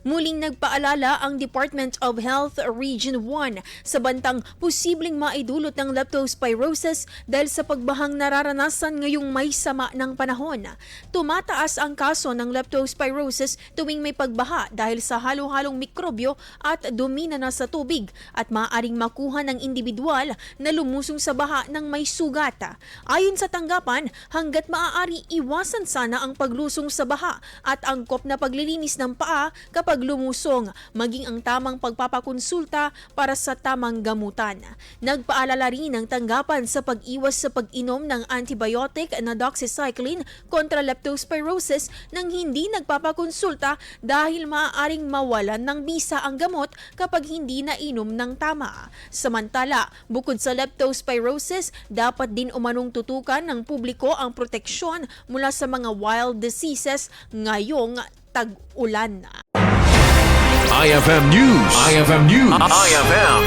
Muling nagpaalala ang Department of Health Region 1 sa bantang posibleng maidulot ng leptospirosis dahil sa pagbahang nararanasan ngayong may sama ng panahon. Tumataas ang kaso ng leptospirosis tuwing may pagbaha dahil sa halo-halong mikrobyo at dumi na nasa tubig at maaaring makuha ng individual na lumusong sa baha ng may sugat. Ayon sa tanggapan, hanggat maaari iwasan sana ang paglusong sa baha at angkop na paglilinis ng paa kapag lumusong, maging ang tamang pagpapakonsulta para sa tamang gamutan. Nagpaalala rin ang tanggapan sa pag-iwas sa pag-inom ng antibiotic na doxycycline kontra leptospirosis nang hindi nagpapakonsulta dahil maaaring mawalan ng bisa ang gamot kapag hindi nainom ng tama. Samantala, bukod sa leptospirosis, dapat din umanong tutukan ng publiko ang proteksyon mula sa mga wild diseases ngayong tag-ulan. IFM News. IFM News. IFM.